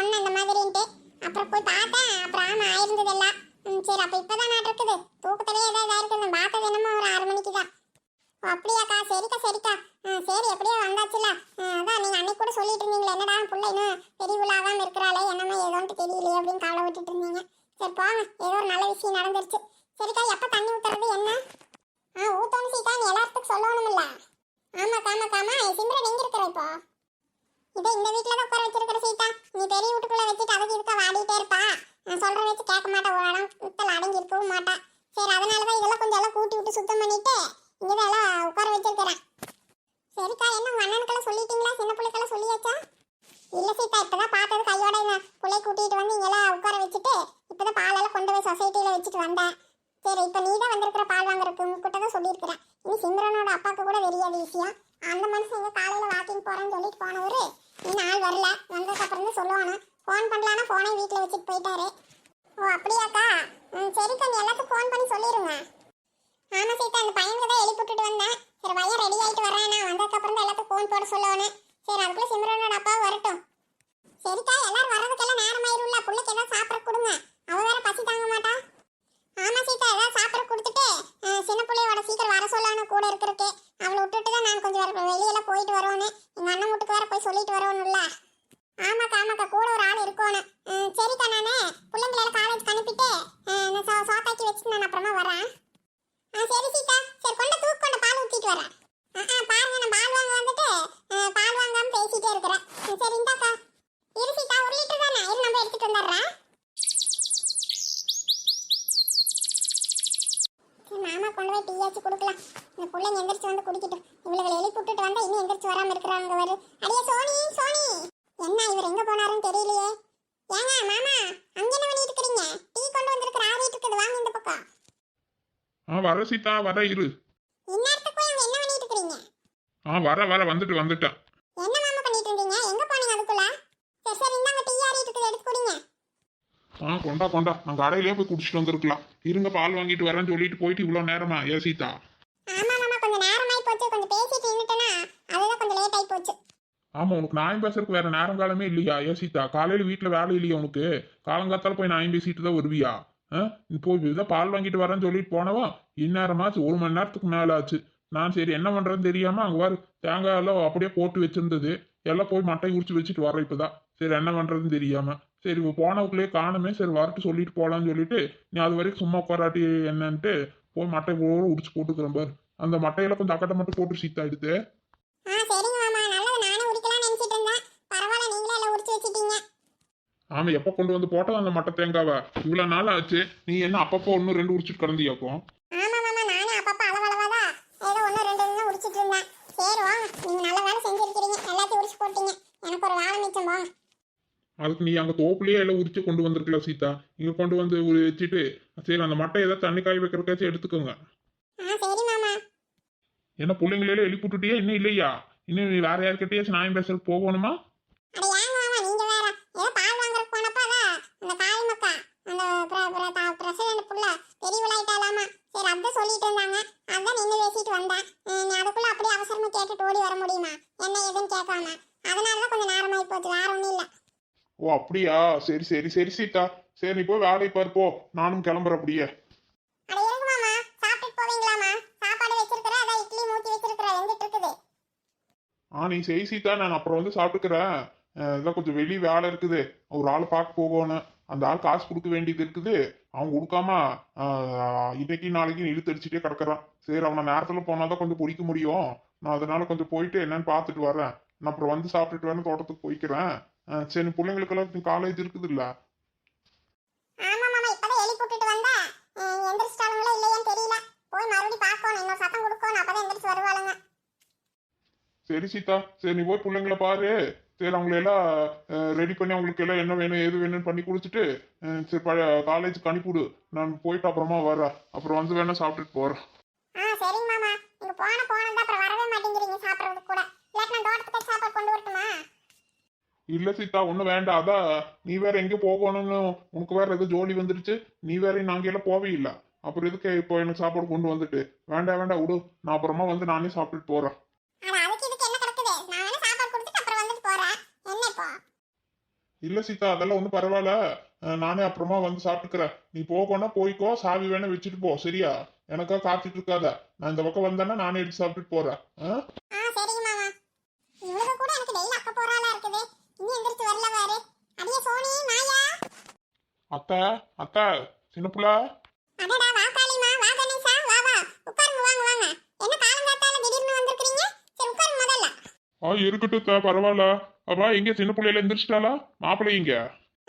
சொன்னேன் இந்த மாதிரின்ட்டு. அப்புறம் போய் பார்த்தேன். அப்புறம் ஆமா ஆயிருந்தது எல்லாம். சரி அப்ப இப்பதான் நான் இருக்குது தூக்கத்திலே ஏதாவது இருக்குது. நான் பார்த்தது என்னமோ ஒரு 6 மணிக்கு தான். அப்படியாக்கா? சரிக்கா சரிக்கா. சரி எப்படியோ வந்தாச்சுல. அதான் நீங்க அன்னைக்கு கூட சொல்லிட்டு இருந்தீங்களே, என்னடா புள்ள இன்னும் பெரியவளாகாம இருக்கிறாளே, என்னமோ ஏதோன்ட்டு தெரியலையே அப்படின்னு கவலை விட்டுட்டு இருந்தீங்க. சரி போங்க, ஏதோ ஒரு நல்ல விஷயம் நடந்துருச்சு. சரிக்கா, எப்ப தண்ணி ஊத்துறது என்ன? ஊத்தணும் சீதா, நீ எல்லாத்துக்கும் சொல்லணும்ல. ஆமாக்காமா சிம்ரன் எங்க இருக்கிற இப்போ? இதே இந்த வீட்டுல தான் உட்கார வச்சிருக்கிற சீதா. நீ பெரிய வீட்டுக்குள்ள வச்சுட்டு அதுக்கு இதுக்கா வாடிட்டே இருப்பா. நான் சொல்ற வச்சு கேட்க மாட்டா, ஒரு இடம் விட்டல் அடங்கி இருக்கவும் மாட்டா. சரி அதனாலதான் இதெல்லாம் கொஞ்சம் எல்லாம் கூட்டி விட்டு சுத்தம் பண்ணிட்டு இங்கதான் எல்லாம் உட்கார வச்சிருக்கிறேன். சரிக்கா, என்ன உங்க அண்ணனுக்கெல்லாம் சொல்லிட்டீங்களா? சின்ன பிள்ளைக்கெல்லாம் சொல்லியாச்சா? இல்ல சீதா, இப்பதான் பார்த்தது கையோட பிள்ளை கூட்டிட்டு வந்து இங்கெல்லாம் உட்கார வச்சுட்டு இப்பதான் பாலெல்லாம் கொண்டு போய் சொசைட்டில வச்சுட்டு வந்தேன். சரி இப்ப நீ தான் வந்திருக்கிற பால் வாங்குறதுக்கு, உங்ககிட்ட தான் சொல்லியிருக்கிறேன். இனி சிம்ரனோட அப்பாவுக்கு கூட தெரியாத விஷயம். அந்த மனுஷன் எங்க காலையில வாக்கிங் போறேன்னு சொல்லிட்டு போனவரு இன்னும் ஆள் வரல. வந்ததுக்கு அப்புறம் தான் சொல்லுவானு. ஃபோன் பண்ணலான்னா ஃபோனை வீட்டில் வச்சுட்டு போயிட்டாரு. ஓ அப்படியாக்கா? சரிக்கா, நீ எல்லாத்துக்கும் ஃபோன் பண்ணி சொல்லிடுங்க. ஆமா சீதா, அந்த பையனுக்கு தான் எழுப்பிட்டுட்டு வந்தேன். சரி பையன் ரெடி ஆகிட்டு வர்றேன், நான் வந்ததுக்கு அப்புறம் தான் எல்லாத்துக்கும் ஃபோன் போட சொல்லுவானு. சரி அதுக்குள்ள சிம்ரனோட அப்பாவும் வரட்டும். சரிக்கா, எல்லாரும் வர்றதுக்கெல்லாம் நேரம் ஆயிரும்ல. பிள்ளைக்கு ஏதாவது சாப்பிட கொடுங்க, அவ வேற பசி தாங்க மாட்டா. ஆமா சீதா, ஏதாவது சாப்பிட கொடுத்துட்டு சின்ன பிள்ளையோட சீக்கிரம் வர சொல்லணும் கூட இருக்கிறதுக்கு. அவளை விட்டுட்டு தான் நான் கொஞ்சம் வெளியெல்லாம் போயிட்டு வருவோன்னு எங்க அண்ணன் வீட்டுக்கு வேற போய் சொல்லிட்டு வருவோம்ல. ஆமாக்கா கூட ஒரு ஆள் இருக்கணும். சரிக்கா, நானு பிள்ளைங்களை காலேஜ் அனுப்பிட்டு சோத்தாக்கி வச்சுட்டு நான் அப்புறமா வரேன். சரி சீதா, சரி கொண்ட தூக்கு, கொண்ட பால் ஊத்திட்டு வரேன். பாருங்க, நான் பால் வாங்க வந்துட்டு பால் வாங்காம பேசிட்டே இருக்கிறேன். சரி இந்தாக்கா. இரு சீதா, 1 லிட்டர் தானே, இரு நம்ம எடுத்துட்டு வந்துடுறேன். மாமா கொண்டு போய் டீயாச்சு கொடுக்கலாம். இந்த பிள்ளைங்க எந்திரிச்சு வந்து குடிக்கட்டும். இவளுகளை எழுப்பி விட்டுட்டு வந்தா இன்னும் எந்திரிச்சு வராம இருக்கிறாங்க. வரு அடியே சோனி. என்ன இவர் எங்க போனாருன்னு தெரியலையே. ஏங்க மாமா, அங்க என்ன பண்ணிட்டு இருக்கீங்க? டீ கொண்டு வந்திருக்கிற ஆறிட்டு இருக்குது, வாங்க இந்த பக்கம். வர சீதா, வர இரு. இந்நேரத்துக்கு போய் அங்க என்ன பண்ணிட்டு இருக்கீங்க? வர வந்துட்டேன். என்ன மாமா பண்ணிட்டு இருந்தீங்க? எங்க போனீங்க அதுக்குள்ள? சரி இந்தாங்க டீ ஆறிட்டு இருக்குது, எடுத்து குடிங்க. கொண்டா நான் கடையிலேயே போய் குடிச்சிட்டு வந்திருக்கலாம். இருங்க பால் வாங்கிட்டு வரேன்னு சொல்லிட்டு போயிட்டு இவ்வளவு நேரமா? ஏ சீதா. ஆமா மாமா, கொஞ்சம் நேரமாயி போச்சு. கொஞ்சம் பேசிட்டு நின்னுட்டேனா, அதுதான் கொஞ்சம் லேட் ஆயி போச்சு. ஆமா, உனக்கு நியாயம் பேசுறதுக்கு வேற நேரம் காலமே இல்லையா? ஏ சீதா, காலையில வீட்டுல வேலை இல்லையா உனக்கு? காலங்காத்தால போய் நியாயம் பேசிட்டு தான் வருவியா? இப்போ இதான் பால் வாங்கிட்டு வரேன்னு சொல்லிட்டு போனவா இந்நேரமாச்சு, 1 மணி நேரத்துக்கு மேல ஆச்சு. நான் சரி என்ன பண்றேன்னு தெரியாம அங்க வர தேங்காய் எல்லாம் அப்படியே போட்டு வச்சிருந்தது, எல்லாம் போய் மட்டை உரிச்சு வச்சுட்டு வரேன் இப்பதான். சரி என்ன பண்றதுன்னு தெரியாம சரி போனவுக்குள்ளேயே காணுமே, சரி வரட்டு சொல்லிட்டு போலான்னு சொல்லிட்டு நீ அது வரைக்கும் சும்மா உட்காராட்டி என்னன்ட்டு போய் மட்டை போட உடிச்சு போட்டுக்கிறேன் பாரு. அந்த மட்டையில கொஞ்சம் அக்கட்டை மட்டும் போட்டு சீத்தா எடுத்து. சரிங்க மாமா, நல்லது. நானே உரிக்கலாம்னு நினைச்சிட்டு இருந்தேன். பரவாயில்ல, நீங்களே எல்லாம் உரிச்சு வச்சிட்டீங்க. ஆமா, எப்ப கொண்டு வந்து போட்டது அந்த மட்டை தேங்காவா? இவ்வளவு நாள் ஆச்சு, நீ என்ன அப்பப்போ 1-2 உரிச்சிட்டு கிடந்தியாக்கும்? ஆமா மாமா, நானே அப்பப்ப அளவளவாதான் ஏதோ 1-2 உரிச்சிட்டு இருந்தேன். சரி வாங்க, நீங்க நல்ல வேலை செஞ்சிருக்கீங்க, எல்லாத்தையும் உரிச்சு போட்டீங்க. எனக்கு ஒரு வேலை மிச்சம் போங்க. அதுக்கு நீ அங்க தோப்புலயே எல்லாம் உரிச்சு கொண்டு வந்திருக்கலாம் சீதா. இங்க கொண்டு வந்து வச்சுட்டு சரி அந்த மட்டை ஏதாவது தண்ணி காய வைக்கிறக்காச்சும் எடுத்துக்கோங்க. சரி மாமா. என்ன பிள்ளைங்களே எழுப்பிட்டுட்டியா? இன்னும் இல்லையா? இன்னும் நீ வேற யாருக்கிட்டயாச்சும் நியாயம் பேசுறதுக்கு போகணுமா? அட ஏங்க மாமா, நீங்க வேற ஏதோ பால் வாங்குறதுக்கு போனப்ப அந்த காய் மக்கா அந்த பிரசிடண்ட் புள்ள பெரியவளாயிட்டாலாமா. சரி அதான் சொல்லிட்டு இருந்தாங்க, அதான் நின்று பேசிட்டு வந்தேன். நீ அதுக்குள்ள அப்படியே அவசரமா கேட்டுட்டு ஓடி வர முடியுமா? என்ன ஏதுன்னு கேட்காம. அதனாலதான் கொஞ்சம் நேரமாயி போச்சு, வேற ஒண்ணும் இல்ல. ஓ அப்படியா? சரி சீதா, சரி நீ போய் வேலையை பாரு போ, நானும் கிளம்புறேன் அப்படியே. அட இருங்க மாமா, சாப்பிட்டு போவீங்களாமா? சாப்பாடு வச்சிருக்கிறேன், அதான் இட்லி மூட்டி வச்சிருக்கிறேன், வெந்துட்டு இருக்குது. நீ செய் சீதா, நான் அப்புறம் வந்து சாப்பிட்டுக்கிறேன். இதான் கொஞ்சம் வெளியே வேலை இருக்குது, ஒரு ஆள் பார்க்க போகணும். அந்த ஆள் காசு கொடுக்க வேண்டியது இருக்குது, அவன் கொடுக்காம இன்னைக்கு நாளைக்கு இழுத்தடிச்சுட்டே கிடக்குறான். சரி அவனை நேரத்துல போனாதான் கொஞ்சம் பிடிக்க முடியும். நான் அதனால கொஞ்சம் போயிட்டு என்னன்னு பார்த்துட்டு வரேன். நான் அப்புறம் வந்து சாப்பிட்டுட்டு வேணும் தோட்டத்துக்கு போய்க்கிறேன். சரி பிள்ளைங்களுக்கெல்லாம் காலேஜ் இருக்குது இல்ல? ஆமா மாமா, இப்பதான் எழுப்பி விட்டுட்டு வந்தேன். எந்திரிச்சிட்டாங்களா இல்லையான்னு தெரியல. போய் மறுபடியும் பார்க்கணும், இன்னொரு சத்தம் கொடுக்கணும், அப்பதான் எந்திரிச்சு வருவாளுங்க. சரி சீதா, சரி நீ போய் பிள்ளைங்கள பாரு. சரி அவங்களெல்லாம் ரெடி பண்ணி அவங்களுக்கு எல்லாம் என்ன வேணும் ஏது வேணும்னு பண்ணி கொடுத்துட்டு சரி காலேஜுக்கு அனுப்பிவிடு. நான் போயிட்டு அப்புறமா வரேன், அப்புறம் வந்து வேணா சாப்பிட்டுட்டு போறேன். சரிங்க மாமா, நீங்க போனதா அப்புறம் வரவே மாட்டேங்கிறீங்க சாப்பிட்றதுக்கு கூட. இல்லாட்டி நான் தோட்டத்துக்கு சாப்பாடு கொண்டு வரட்டுமா? இல்ல சீதா, ஒன்றும் வேண்டாம். அதான் நீ வேற எங்க போகணும்னு உனக்கு வேற ஏதோ ஜோலி வந்துருச்சு. நீ வேற நாங்க எல்லாம் போவே இல்லை. அப்புறம் எதுக்கு இப்போ எனக்கு சாப்பாடு கொண்டு வந்துட்டு? வேண்டாம் விடு, நான் அப்புறமா வந்து நானே சாப்பிட்டுட்டு போறேன். இல்ல சீதா, அதெல்லாம் ஒன்றும் பரவாயில்ல. நானே அப்புறமா வந்து சாப்பிட்டுக்கிறேன். நீ போகணும்னா போய்க்கோ, சாவி வேணா வச்சுட்டு போ, சரியா? எனக்கா காத்துட்டு இருக்காத. நான் இந்த பக்கம் வந்தேன்னா நானே எடுத்து சாப்பிட்டுட்டு போறேன். சரிங்க மாமா. இவளுக்கு கூட எனக்கு டெய்லி அக்க போறாளா இருக்குது. இன்னும் எந்திரிச்சு வரல பாரு. அடியே சோனி மாயா. அத்தை, அத்தை, சின்ன புள்ள. அடடா வா காளிமா, வா கணேசா, வா வா. உட்காருங்க, வாங்க வாங்க. என்ன காலங்காத்தால திடீர்னு வந்திருக்கீங்க? சரி உட்காருங்க முதல்ல. இருக்கட்டும் அத்தை, பரவாயில்ல. அப்பா எங்க சின்ன பிள்ளையில எந்திரிச்சிட்டாளா? மாப்பிள்ளை இங்க?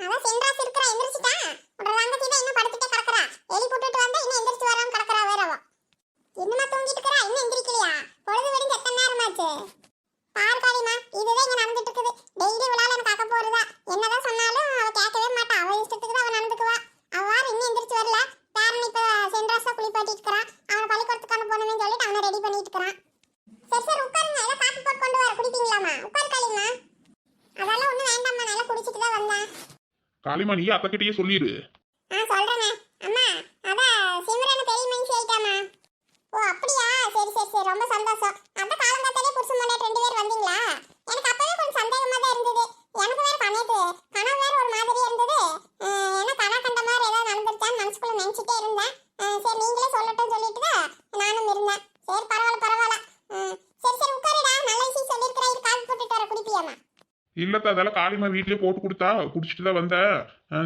அவ சென்றாஸ் இருக்கறா, எந்திரிச்சிட்டா. உடற தங்கச்சி தான் இன்னும் படுத்துட்டே கிடக்குறா. எலி போட்டுட்டு வந்தா இன்னும் எந்திரிச்சு வராம கிடக்குறா வேற அவ. இன்னுமா தூங்கிட்டு இருக்கறா? இன்னும் எந்திரிக்கலையா? பொழுது விடிஞ்சு எத்தனை நேரமாச்சு? பார் காளிமா, இதுதான் இங்க நடந்துட்டு இருக்குது. டெய்லி விழால எனக்கு அக்க போறதா. என்னதான் சொன்னாலும் அவ கேட்கவே மாட்டா. அவ இஷ்டத்துக்கு தான் அவ நடந்துக்குவா. அவ வார இன்னும் எந்திரிச்சு வரல. பேரன் இப்ப சென்றாஸா குளிப்பாட்டிட்டு இருக்கறான். அவனை பள்ளிக்கூடத்துக்கு அனுப்பணும்னு சொல்லிட்டு அவனை ரெடி பண்ணிட்டு இருக்கறான். சரி சரி உட்காருங்க. ஏதோ காப்பி போட்டு கொண்டு வர குடிப்பீங்களாமா? உட்காரு காளிமா. அதெல்லாம் ஒண்ணும் வேண்டாம்மா, நல்லா குடிச்சிட்டு தான் வந்தேன். காளிமா, நீ அத்தைக்கிட்டயே சொல்லிடு. சொல்றேனே. அம்மா, அதான் சிம்ரன் பெரிய மனுஷி ஆயிட்டாமா. ஓ அப்படியா? சரி சரி சரி, ரொம்ப சந்தோஷம். அதான் காலங்காத்தாலே புருஷன் பொண்டாட்டி 2 பேர் வந்தீங்களா? எனக்கு அப்பவே கொஞ்சம் சந்தேகமா தான் இருந்தது. எனக்கு வேற கனவு வேற ஒரு மாதிரியே இருந்தது. என்ன கனவு கண்ட மாதிரி ஏதாவது நடந்துருச்சான்னு மனசுக்குள்ள நினைச்சிட்டே இருந்தேன். சரி நீங்களே சொல்லட்டும் சொல்லிட்டு தான் நானும் இருந்தேன். சரி பரவாயில்ல பரவாயில்ல. சரி சரி உட்காருடா, நல்ல விஷயம் சொல்லியிருக்கிறேன். இது காப்பி போட்டுட்டு வர குடிப்பியாமா? இல்லத்த, அதெல்லாம் காளிமா வீட்லயே போட்டு கொடுத்தா குடிச்சிட்டு தான் வந்தேன்.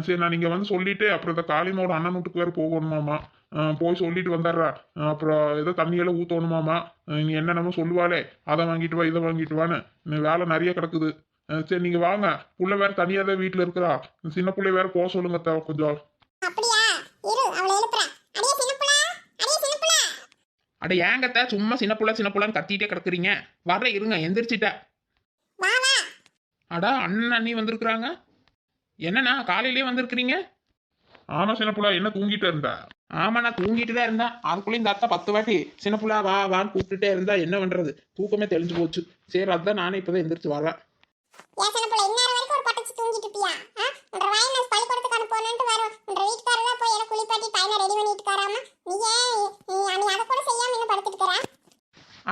சரி, நான் நீங்க வந்து சொல்லிட்டு அப்புறம் இந்த காளிமாவோட அண்ணன் வீட்டுக்கு வேற போகணுமாமா. போய் சொல்லிட்டு வந்துடுறா. அப்புறம் ஏதோ தண்ணியெல்லாம் ஊற்றணுமாமா. நீ என்னென்னமோ சொல்லுவாளே, அதை வாங்கிட்டு வா இதை வாங்கிட்டு வான்னு. வேலை நிறைய கிடக்குது. சரி நீங்க வாங்க. புள்ள வேற தனியா தான் வீட்டுல இருக்கிறா. சின்ன பிள்ளை வேற போக சொல்லுங்க அத்தை, கொஞ்சம். அப்படியா? இரு அவளை எழுப்புறேன். அடியே சின்னப்புள்ள, அடியே சின்னப்புள்ள. அட ஏங்கத்த சும்மா சின்ன புள்ளன்னு கத்திட்டே கிடக்குறீங்க. வர இருங்க, எந்திரிச்சிட்ட. வா வா. அடா அண்ணன் அண்ணி வந்திருக்கிறாங்க. என்னண்ணா காலையிலேயே வந்திருக்கிறீங்க? ஆமா சின்ன பிள்ளை, என்ன தூங்கிட்டு இருந்த? ஆமா, நான் தூங்கிட்டு தான் இருந்தேன். அதுக்குள்ளே இந்த அத்தா 10 வாட்டி சின்ன புள்ளா வா வான்னு கூப்பிட்டுட்டே இருந்தா என்ன பண்றது? தூக்கமே தெளிஞ்சு போச்சு. சரி அதுதான் நானே இப்பதான் எந்திரிச்சு வரேன். ஏன் சின்னப்புள்ள இந்நேரம் வரைக்கும் ஒரு பட்டச்சு தூங்கிட்டு இருப்பியா? உன்ற வாய் நான் பள்ளிக்கூடத்துக்கு அனுப்பணும்னு வரும். உன்ற வீட்டுக்காரர் தான் போய் எல்லாம் குளிப்பாட்டி பையனை ரெடி பண்ணிட்டு இருக்காராமா. நீ ஏன் நீ அதை கூட செய்யாம இன்னும் படுத்துட்டு இருக்கிற?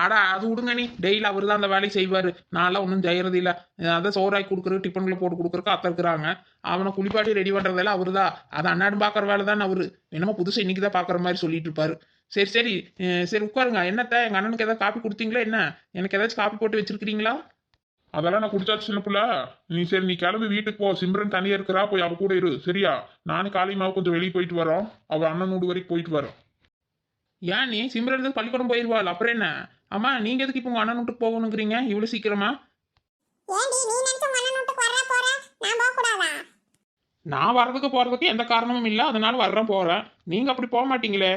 ஆடா அது விடுங்க, நீ டெய்லி அவர் தான் அந்த வேலையை செய்வார். நான்லாம் ஒன்றும் செய்யறது இல்லை. அதான் சோறாக்கி கொடுக்குறது, டிஃபனில் போட்டு கொடுக்குறக்கு அத்தை இருக்கிறாங்க. அவனை குளிப்பாட்டி ரெடி பண்ணுறதெல்லாம் அவர் தான். அது அண்ணாடு பார்க்குற வேலை தான் அவர். என்னமோ புதுசாக இன்னைக்கு தான் பார்க்குற மாதிரி சொல்லிட்டு இருப்பாரு. சரி சரி சரி உட்காருங்க. என்னத்த எங்கள் அண்ணனுக்கு ஏதாவது காப்பி கொடுத்தீங்களா என்ன? எனக்கு ஏதாச்சும் காப்பி போட்டு வச்சிருக்கிறீங்களா? அதெல்லாம் நான் குடிச்சாச்சு சின்ன பிள்ளை. நீ கிளம்பி வீட்டுக்கு போ. சிம்ரன் தனியா இருக்கிறா, போய் அவ கூட இரு, சரியா? நானும் காளிமாவை கொஞ்சம் வெளியே போயிட்டு வரோம். அவ அண்ணன் வீடு வரைக்கும் போயிட்டு வரோம். ஏன் நீ சிம்ரன் பள்ளிக்கூடம் போயிடுவாள், அப்புறம் என்ன? அம்மா நீங்க எதுக்கு இப்போ உங்க அண்ணன் வீட்டுக்கு போகணுங்கிறீங்க இவ்வளோ சீக்கிரமா? ஏண்டி நீ நினைச்ச மண்ணன் வீட்டுக்கு வரா போற, நான் போக கூடாதா? நான் வர்றதுக்கு போறதுக்கு எந்த காரணமும் இல்லை, அதனால வர்றேன் போறேன். நீங்க அப்படி போக மாட்டீங்களே.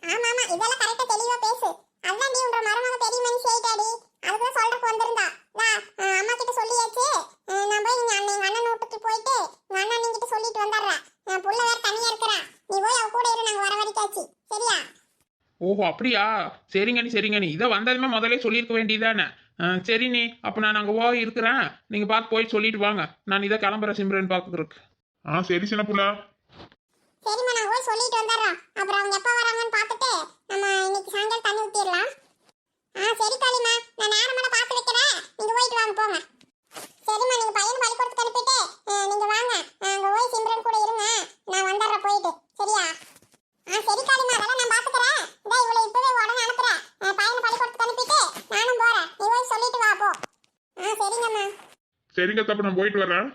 ஆமா ஆமா, இதெல்லாம் கரெக்டா தெளிவா பேசு. அதான் நீ உன்ற மருமக பெரிய மனுஷி ஆயிட்டாடி. அதுக்கு சொல்றதுக்கு வந்திருந்தா. நான் அம்மா கிட்ட சொல்லியாச்சு. நான் போய் எங்க அண்ணன் வீட்டுக்கு போயிட்டு எங்க அண்ணன் நீ கிட்ட சொல்லிட்டு வந்துடுறேன். புள்ள வேற தனியா இருக்கிறா. நீ போய் அவ கூட இரு, நாங்க வர வரைக்காச்சு, சரியா? ஓஹோ அப்படியா? சரிங்க நீ சரிங்க நீ இதை வந்ததுமே முதல்ல சொல்லியிருக்க வேண்டியதானே. சரி நீ அப்போ நான் அங்கே போய் இருக்கிறேன். நீங்கள் பார்த்து போய் சொல்லிட்டு வாங்க. நான் இதை கிளம்புறேன் சிம்ரன் பார்க்குறதுக்கு. சரி சின்ன பிள்ளை. சரிம்மா, நான் போய் சொல்லிட்டு வந்துடுறோம். அப்புறம் அவங்க எப்போ வராங்கன்னு பார்த்துட்டு நம்ம இன்னைக்கு சாயங்காலம் தண்ணி ஊற்றிடலாம். சரி காளிமா, நான் நேரமான பார்த்து வைக்கிறேன். நீங்க போயிட்டு வாங்க போங்க. சரிம்மா, நீங்க பையன் பள்ளிக்கூடத்துக்கு அனுப்பிட்டு நீங்க வாங்க. அங்கே போய் சிம்ரன் கூட இருங்க. நான் வந்துடுறேன் போயிட்டு, சரியா? சரி காளிமா, அதெல்லாம் நான் பார்த்துக்கிறேன். இதான் இவ்வளோ இப்பவே உடனே அனுப்புறேன். பையனை பள்ளிக்கூடத்துக்கு அனுப்பிட்டு நானும் போறேன். நீ போய் சொல்லிட்டு வா போ. சரிங்கம்மா. சரிங்க தப்பு, நான் போயிட்டு வரேன்.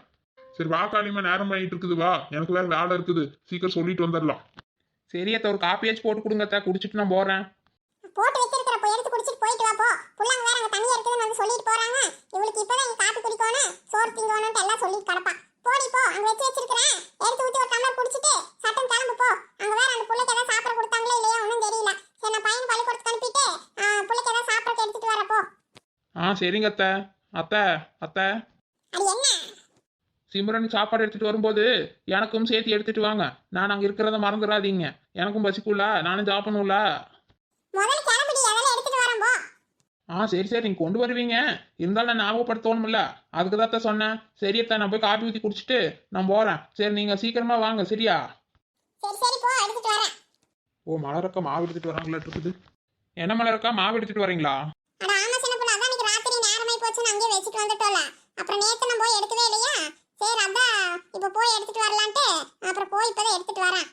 சரி வா காளிமா, நேரம் பண்ணிட்டு இருக்குது, வா. எனக்கு வேற வேலை இருக்குது, சீக்கிரம் சொல்லிட்டு வந்துடலாம். சரி அத்தை ஒரு காப்பியாச்சும் போட்டு கொடுங்க அத்தை, குடிச்சிட்டு நான் போகிறேன். போட்டு வச்சிருக்கிற போய் எடுத்து குடிச்சிட்டு போயிட்டு வா போ. புள்ளாங்க வேற அங்க தண்ணியா இருக்குதுன்னு வந்து சொல்லிட்டு போறாங்க. இவளுக்கு இப்பதான் இங்க காப்பி குடிக்கணும், சோறு திங்கணும்னு எல்லாம் சொல்லிட்டு கிடப்பா. போடி போ, அங்க வச்சிருக்கிறேன். எடுத்து ஊத்தி ஒரு டம்ளர் குடிச்சிட்டு சட்டம் கிளம்பு போ. அங்க வேற அந்த புள்ளைக்கு ஏதாவது சாப்பிட கொடுத்தாங்களோ இல்லையா ஒன்றும் தெரியல. சரி நான் பையன் பள்ளிக்கூடத்துக்கு அனுப்பிட்டு புள்ளைக்கு ஏதாவது சாப்பிட எடுத்துட்டு வர போ. சரிங்க அத்தை. அத்தை அத்தை அது என்ன? சிம்ரன் சாப்பாடு எடுத்துட்டு வரும்போது எனக்கும் சேர்த்து எடுத்துட்டு வாங்க. நான் அங்கே இருக்கிறத மறந்துடாதீங்க. எனக்கும் பசிக்குள்ள, நானும் சாப்பிடணும்ல. முதல்ல கிளம்பிடி, அதெல்லாம் எடுத்துட்டு வரேன் போ. சரி சரி நீங்கள் கொண்டு வருவீங்க, இருந்தாலும் நான் ஞாபகப்படுத்தணும்ல, அதுக்கு தான் அத்தை சொன்னேன். சரி அத்தை நான் போய் காப்பி ஊற்றி குடிச்சிட்டு நான் போகிறேன். சரி நீங்கள் சீக்கிரமா வாங்க, சரியா? சரி சரி போ, எடுத்துட்டு வரேன். ஓ மலரக்கா மாவு எடுத்துட்டு வராங்களா இருக்குது. என்ன மலரக்கா மாவு எடுத்துட்டு வரீங்களா? அட ஆமா சின்ன பொண்ணு, அதான் இன்னைக்கு ராத்திரி நேரமாயி போச்சுன்னு அங்கேயே வச்சுட்டு வந்துட்டோம்ல. அப்புறம் நேத்து நான் போய் எடுக்கவே இல்லையா? சரி அதான் போய் எடுத்துட்டு வரலான்ட்டு அப்புறம் போய் இப்பதான் எடுத்துட்டு வரேன்.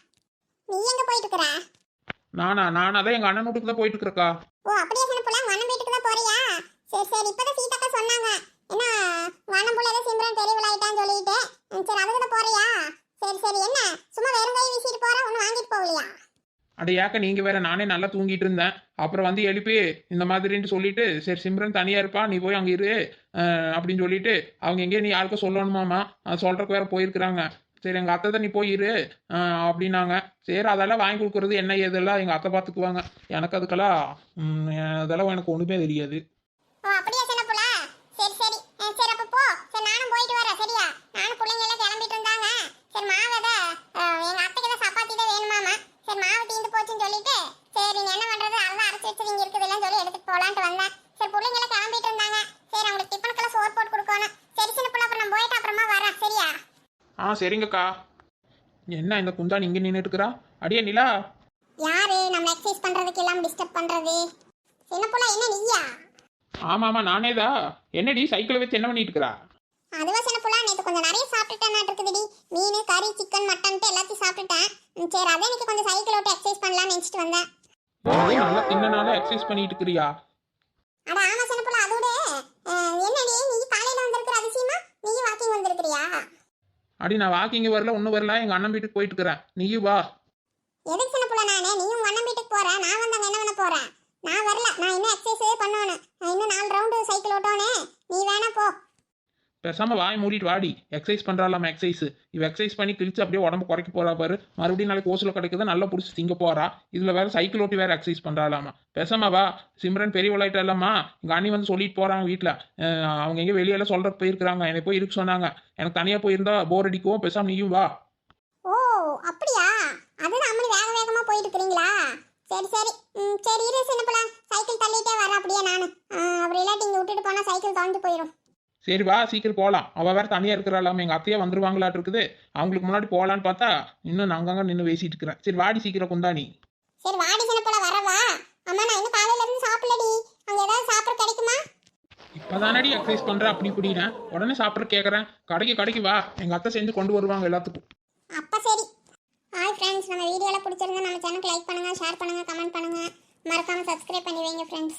நீ எங்க போயிட்டு இருக்கற? நான் அதான் எங்க அண்ணன் வீட்டுக்கு தான் போயிட்டு இருக்கிறக்கா. ஓ அப்படியே சின்னப்புள்ள அண்ணன் வீட்டுக்கு தான் போறியா? சரி சரி, இப்பதான் சீதாக்கா சொன்னாங்க. என்ன வானம்புள்ள ஏதோ சிம்ரன் பெரியவளாயிட்டான்னு சொல்லிட்டு. சரி அதுக்கு தான் போறியா? சரி சரி, என்ன சும்மா வெறும் கை வீசிட்டு போற, ஒன்னும் வாங்கிட்டு போகலையா? அட ஏக்க நீங்க வேற, நானே நல்லா தூங்கிட்டு இருந்தேன். அப்புறம் வந்து எழுப்பி இந்த மாதிரின்னு சொல்லிட்டு, சரி சிம்ரன் தனியா இருப்பா, நீ போய் அங்க இரு அப்படின்னு சொல்லிட்டு, அவங்க எங்கேயும் நீ யாருக்கும் சொல்லணுமாமா, சொல்றதுக்கு வேற போயிருக்கிறாங்க. சரி எங்க அத்தை தான் நீ போய் இரு அப்படின்னாங்க. சரி அதெல்லாம் வாங்கி கொடுக்குறது என்ன ஏதெல்லாம் எங்க அத்தை பார்த்துக்குவாங்க. எனக்கு அதுக்கெல்லாம் அதெல்லாம் எனக்கு ஒண்ணுமே தெரியாது. ஓ அப்படியே சின்னப்புள்ள. சரி சரி சரி, அப்ப போ. சரி நானும் போயிட்டு வரேன். சரியா? நானும் பிள்ளைங்க எல்லாம் கிளம்பிட்டு இருந்தாங்க. சரி மாவு எங்க அத்தைக்கு தான் சப்பாத்தி தான் வேணுமாமா. சரி மாவு தீந்து போச்சுன்னு சொல்லிட்டு, சரி நீ என்ன பண்றது, அதான் அரைச்சி வச்சு இங்க இருக்குதுன்னு சொல்லி எடுத்துட்டு போலான்ட்டு வந்தேன். சரி பிள்ளைங்க எல்லாம் கிளம்பிட்டு இருந்தாங்க. சரி அவங்களுக்கு டிஃபனுக்கெல்லாம் சோறு போட்டு கொடுக்கணும். சரி சின்னப்புள்ள, அப்புறம் நான் போயிட்டு அப்புறமா வரேன். சரியா? சரிங்கக்கா. என்ன இந்த குந்தாணி இங்கே நின்றுட்டு இருக்கிறா? அடியே நிலா. யாரு நம்ம எக்ஸசைஸ் பண்றதுக்கு எல்லாம் டிஸ்டர்ப் பண்றது? சின்னப்புள்ள என்ன நீயா? ஆமாம் நானேதா. என்னடி சைக்கிளை வச்சு என்ன பண்ணிட்டு இருக்கிறா? அதுவா சின்னப்புள்ள, நேற்று கொஞ்சம் நிறைய சாப்பிட்டுட்டேன் இருக்குதுடி. மீன் கறி சிக்கன் மட்டன்ட்டு எல்லாத்தையும் சாப்பிட்டுட்டேன். சரி அதே இன்னைக்கு கொஞ்சம் சைக்கிள் ஓட்டி எக்ஸசைஸ் பண்ணலாம்னு நினைச்சிட்டு வந்தேன். நல்லா தின்னனால எக்ஸசைஸ் பண்ணிட்டு இருக்கிறியா? அட ஆமா சின்னப்புள்ள, அதோட என்னடி நீ காலையில வந்திருக்கிற அதிசயமா நீ வாக்கிங் வந்திருக்கிறியா? அடி நான் வாக்கிங் வரல, ஒன்றும் வரல, எங்கள் அண்ணன் வீட்டுக்கு போயிட்டு இருக்கிறேன். நீயும் வா. எதுக்கு சின்னப்புள்ள? நீயும் உங்க அண்ணன் வீட்டுக்கு போற, நான் வந்து அங்க என்ன பண்ண போறேன்? நான் வரல, நான் இன்னும் எக்ஸசைஸே பண்ணணும். நான் இன்னும் 4 ரவுண்டு சைக்கிள் ஓட்டோனே. நீ வேணா போ. பேசாம வாய் மூடிட்டு வாடி. எக்ஸசைஸ் பண்றாளாம எக்ஸசைஸ். இவ எக்ஸசைஸ் பண்ணி கிழிச்சு அப்படியே உடம்பு குறைக்க போறா பாரு. மறுபடியும் நாளைக்கு ஓசில கிடைக்குது, நல்லா பிடிச்சி திங்க போறா. இதுல வேற சைக்கிள் ஓட்டி வேற எக்ஸசைஸ் பண்றாளாமா. பேசாம வா. சிம்ரன் பெரிய விளையாட்டாலாமா, எங்க அண்ணி வந்து சொல்லிட்டு போறாங்க வீட்டுல. அவங்க எங்க வெளியெல்லாம் சொல்றதுக்கு போயிருக்கிறாங்க. என்னை போய் இருக்க சொன்னாங்க. எனக்கு தனியா போயிருந்தா போர் அடிக்கும். பேசாம நீயும் வா. ஓ அப்படியா? அதுதான் அம்மனி வேக வேகமா போயிட்டு இருக்கிறீங்களா? சரி சரி சரி இரு சின்னப்புள்ள, சைக்கிள் தள்ளிட்டே வரேன் அப்படியே நானு. அப்படி இல்லாட்டி இங்க விட்டுட்டு போனா சைக்கிள் தொலைஞ்சு போயிடும். சரி வா சீக்கிரம் போகலாம். அவள் வேற தனியாக இருக்கிறாளாம். எங்கள் அத்தையே வந்துருவாங்களாட்டு இருக்குது. அவங்களுக்கு முன்னாடி போகலான்னு பார்த்தா இன்னும் நான் அங்கங்க நின்று பேசிட்டு இருக்கிறேன். சரி வாடி சீக்கிரம் குந்தாணி. சரி வாடி சின்னப்புள்ள, வரவா? அம்மா நான் இன்னும் காலையில இருந்து சாப்பிடலடி. அங்க ஏதாவது சாப்பிட கிடைக்குமா? இப்போதானடி எக்ஸசைஸ் பண்ணுறேன் அப்படி இப்படின்னு உடனே சாப்பிட்ற கேட்குறேன். கடைக்கு வா, எங்கள் அத்தை செஞ்சு கொண்டு வருவாங்க எல்லாத்துக்கும். அப்ப சரி. ஹாய் ஃப்ரெண்ட்ஸ், நம்ம வீடியோல பிடிச்சிருந்தா நம்ம சேனலுக்கு லைக் பண்ணுங்க, ஷேர் பண்ணுங்க, கமெண்ட் பண்ணுங்க, மறக்காம சப்ஸ்கிரைப் பண்ணி வைங்க ஃப்ரெண்ட்ஸ்.